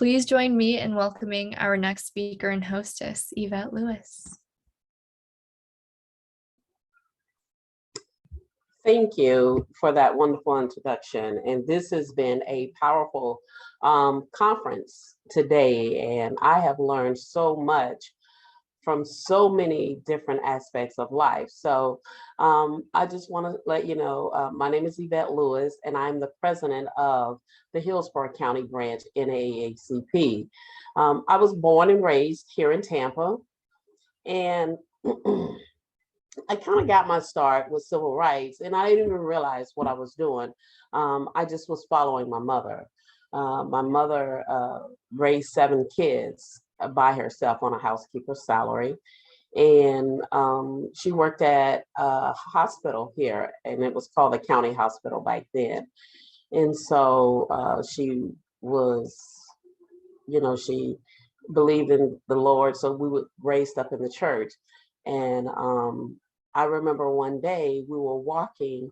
Please join me in welcoming our next speaker and hostess, Yvette Lewis. Thank you for that wonderful introduction. And this has been a powerful conference today, and I have learned so much from so many different aspects of life. So I just want to let you know, my name is Yvette Lewis, and I'm the president of the Hillsborough County branch NAACP. I was born and raised here in Tampa, and I kind of got my start with civil rights, and I didn't even realize what I was doing. I just was following my mother. My mother raised 7 kids by herself on a housekeeper's salary. And she worked at a hospital here, and it was called the county hospital back then. And so she was, she believed in the Lord. So we were raised up in the church. And I remember one day we were walking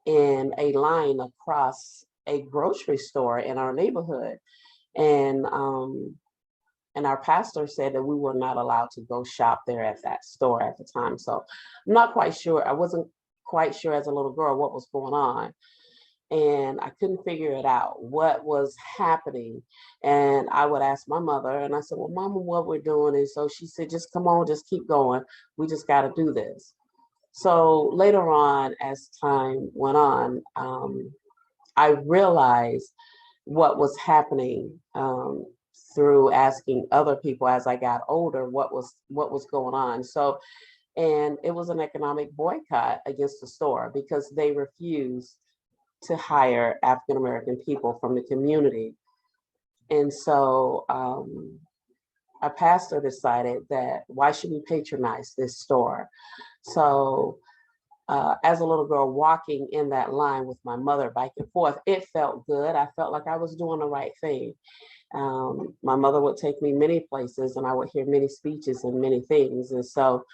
in a line across a grocery store in our neighborhood. And our pastor said that we were not allowed to go shop there at that store at the time. So I'm not quite sure. I wasn't quite sure as a little girl what was going on. And I couldn't figure it out, what was happening. And I would ask my mother, and I said, well, Mama, what we're doing? And so she said, just come on, just keep going. We just got to do this. So later on, as time went on, I realized what was happening through asking other people as I got older what was going on. So, and it was an economic boycott against the store because they refused to hire African American people from the community. And so our pastor decided that why should we patronize this store? So as a little girl walking in that line with my mother back and forth, it felt good. I felt like I was doing the right thing. My mother would take me many places, and I would hear many speeches and many things. And so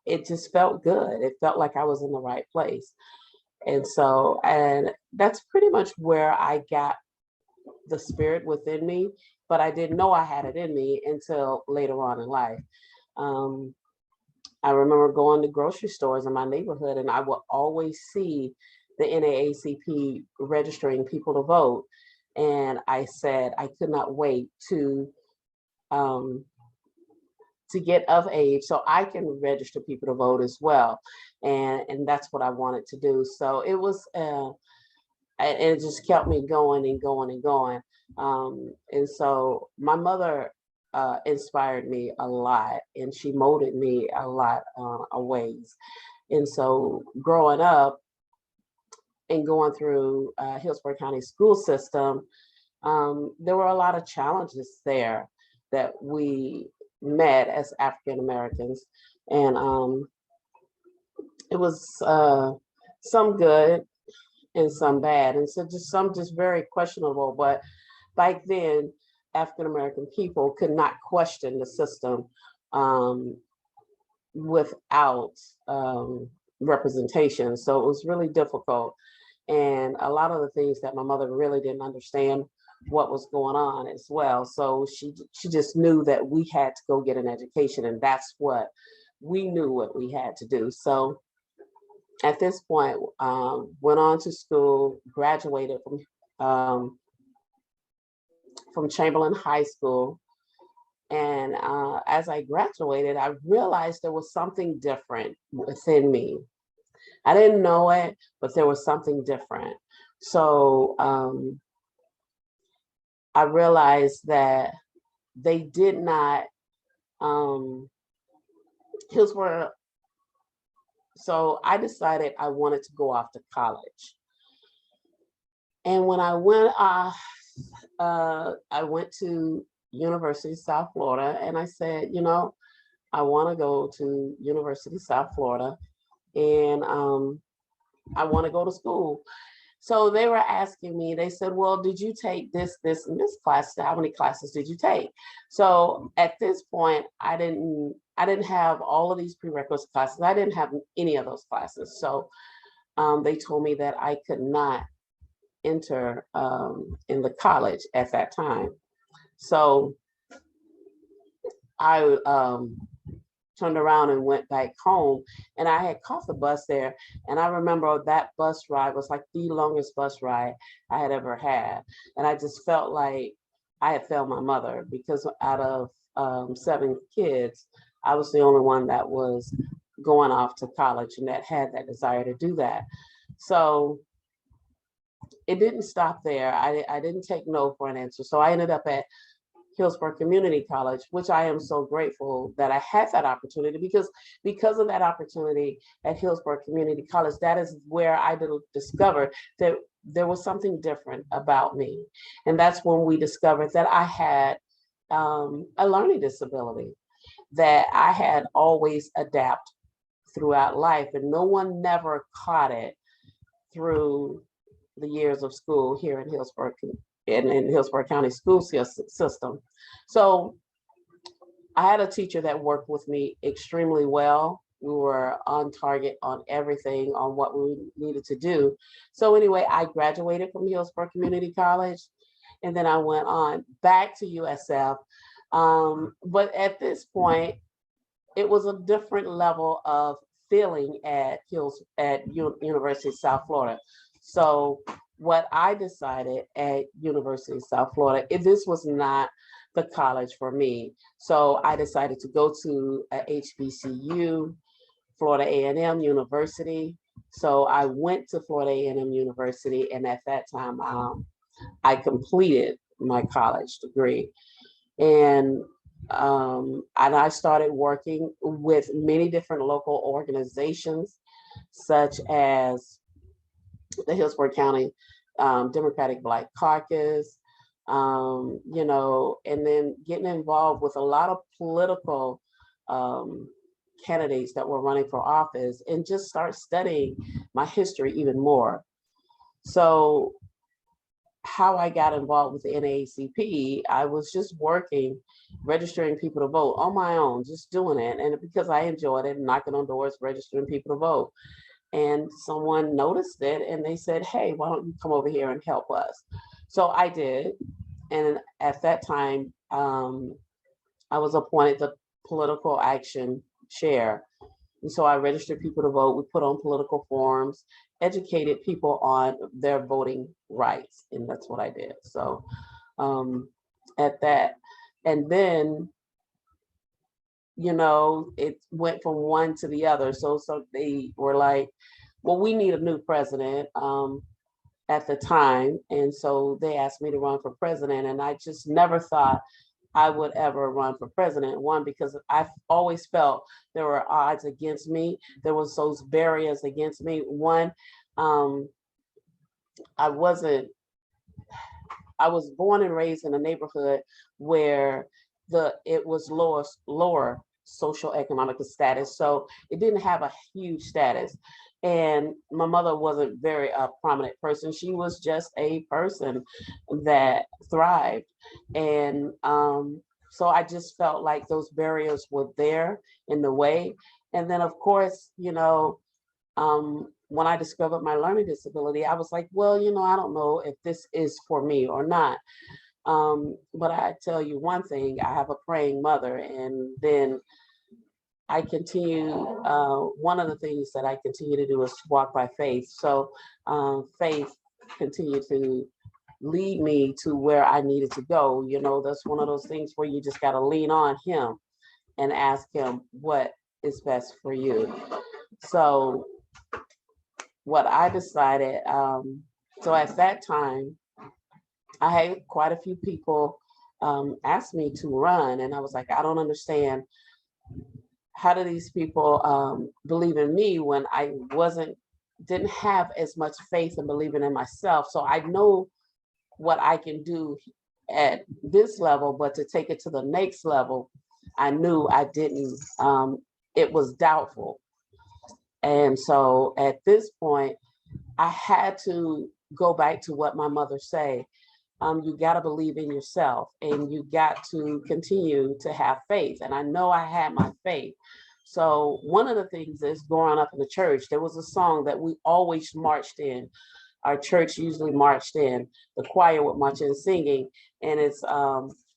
it just felt good. It felt like I was in the right place. And so, and that's pretty much where I got the spirit within me, but I didn't know I had it in me until later on in life. I remember going to grocery stores in my neighborhood, and I would always see the NAACP registering people to vote. And I said I could not wait to get of age so I can register people to vote as well. And that's what I wanted to do. So it was, and it just kept me going and going and going. And so my mother inspired me a lot, and she molded me a lot of ways. And so growing up and going through Hillsborough County school system, there were a lot of challenges there that we met as African Americans. And it was some good and some bad, and so just some just very questionable. But back then, African American people could not question the system without representation. So it was really difficult, and a lot of the things that my mother really didn't understand what was going on as well. So she just knew that we had to go get an education, and that's what we knew what we had to do. So at this point, went on to school, graduated from Chamberlain High School. And as I graduated, I realized there was something different within me. I didn't know it, but there was something different. So I realized that they did not, Hillsborough. So I decided I wanted to go off to college. And when I went off, I went to University of South Florida, and I said, I want to go to University of South Florida, and I want to go to school. So they were asking me, they said, well, did you take this, and this class? How many classes did you take? So at this point, I didn't have all of these prerequisite classes. I didn't have any of those classes. So they told me that I could not enter in the college at that time. So I turned around and went back home, and I had caught the bus there. And I remember that bus ride was like the longest bus ride I had ever had. And I just felt like I had failed my mother, because out of 7 kids, I was the only one that was going off to college and that had that desire to do that. So it didn't stop there. I didn't take no for an answer. So I ended up at Hillsborough Community College, which I am so grateful that I had that opportunity, because of that opportunity at Hillsborough Community College, that is where I discovered that there was something different about me. And that's when we discovered that I had a learning disability, that I had always adapted throughout life, and no one never caught it through the years of school here in Hillsborough, in Hillsborough County school system. So I had a teacher that worked with me extremely well. We were on target on everything, on what we needed to do. So anyway, I graduated from Hillsborough Community College, and then I went on back to USF. But at this point, it was a different level of feeling at University of South Florida. So what I decided at University of South Florida, this was not the college for me. So I decided to go to a HBCU, Florida A&M University. So I went to Florida A&M University, and at that time, I completed my college degree. And I started working with many different local organizations, such as the Hillsborough County Democratic Black Caucus, you know, and then getting involved with a lot of political candidates that were running for office, and just start studying my history even more. So how I got involved with the NAACP, I was just working, registering people to vote on my own, just doing it. And because I enjoyed it, knocking on doors, registering people to vote. And someone noticed it, and they said, hey, why don't you come over here and help us? So I did. And at that time, I was appointed the political action chair. And so I registered people to vote. We put on political forums, educated people on their voting rights. And that's what I did. So at that, and then, you know, it went from one to the other. So they were like, well, we need a new president at the time. And so they asked me to run for president. And I just never thought I would ever run for president. One, because I've always felt there were odds against me. There was those barriers against me. One, I was born and raised in a neighborhood where it was lower social economic status. So it didn't have a huge status. And my mother wasn't very prominent person. She was just a person that thrived. And so I just felt like those barriers were there in the way. And then, of course, you know, when I discovered my learning disability, I was like, well, you know, I don't know if this is for me or not. But I tell you one thing, I have a praying mother, and then I continue, one of the things that I continue to do is walk by faith. So faith continued to lead me to where I needed to go. You know, that's one of those things where you just got to lean on him and ask him what is best for you. So what I decided, so at that time, I had quite a few people ask me to run, and I was like, I don't understand. How do these people believe in me when I didn't have as much faith and believing in myself? So I know what I can do at this level, but to take it to the next level, I knew I didn't, it was doubtful. And so at this point, I had to go back to what my mother said. You got to believe in yourself, and you got to continue to have faith. And I know I had my faith. So one of the things is, growing up in the church, there was a song that we always marched in. our church usually marched in, the choir would march in singing, and it's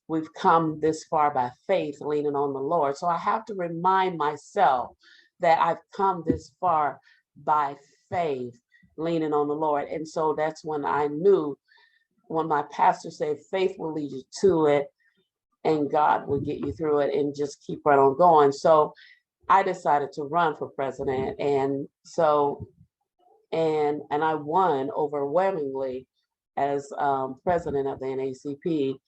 we've come this far by faith, leaning on the Lord. So I have to remind myself that I've come this far by faith, leaning on the Lord. And so that's when I knew, when my pastor said, faith will lead you to it and God will get you through it, and just keep right on going. So I decided to run for president. And so, and I won overwhelmingly as president of the NAACP.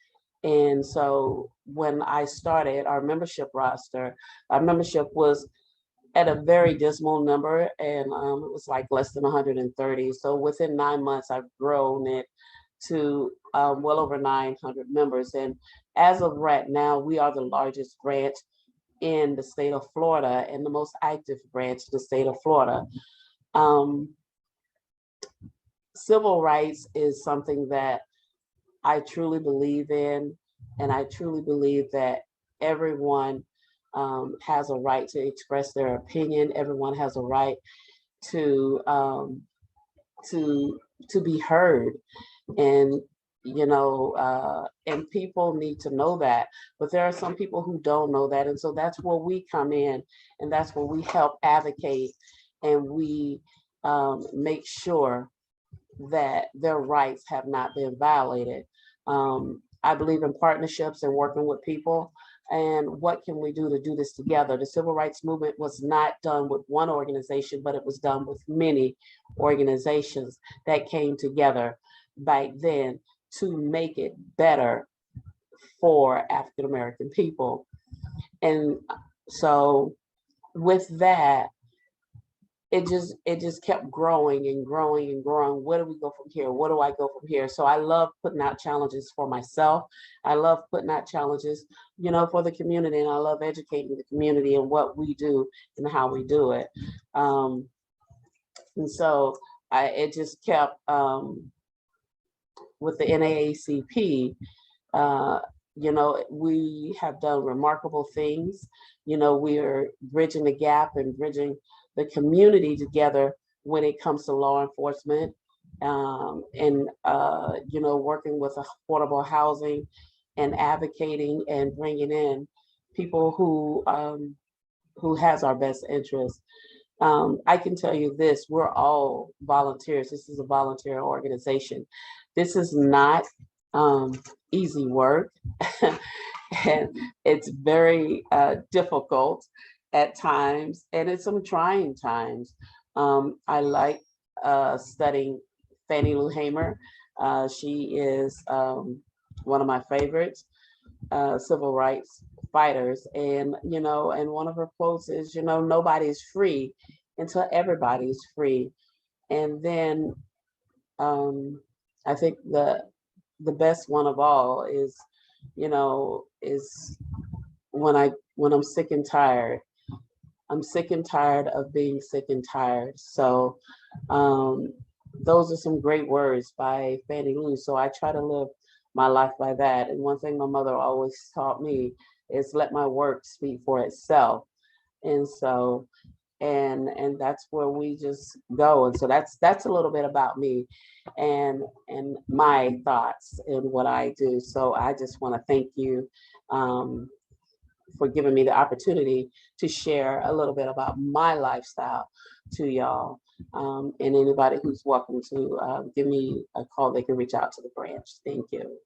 And so when I started our membership roster, our membership was at a very dismal number, and it was like less than 130. So within 9 months, I've grown it to well over 900 members. And as of right now, we are the largest branch in the state of Florida and the most active branch in the state of Florida. Civil rights is something that I truly believe in, and I truly believe that everyone has a right to express their opinion. Everyone has a right to be heard, and and people need to know that. But there are some people who don't know that, and so that's where we come in, and that's where we help advocate, and we make sure that their rights have not been violated. I believe in partnerships and working with people. And what can we do to do this together? The civil rights movement was not done with one organization, but it was done with many organizations that came together back then to make it better for African American people. And so with that, it just kept growing and growing and growing. Where do we go from here? What do I go from here? So I love putting out challenges for myself. I love putting out challenges, for the community, and I love educating the community and what we do and how we do it. And so it just kept with the NAACP. We have done remarkable things. We are bridging the gap and bridging the community together when it comes to law enforcement, and working with affordable housing and advocating and bringing in people who has our best interests. I can tell you this: we're all volunteers. This is a volunteer organization. This is not easy work, and it's very difficult at times, and it's some trying times. I like studying Fannie Lou Hamer. She is one of my favorites civil rights fighters, and and one of her quotes is, nobody's free until everybody's free. And then I think the best one of all is, is when I'm sick and tired. I'm sick and tired of being sick and tired. So those are some great words by Fannie Lou. So I try to live my life by that. And one thing my mother always taught me is let my work speak for itself. And so, and that's where we just go. And so that's a little bit about me and my thoughts and what I do. So I just want to thank you for giving me the opportunity to share a little bit about my lifestyle to y'all. And anybody who's welcome to give me a call, they can reach out to the branch. Thank you.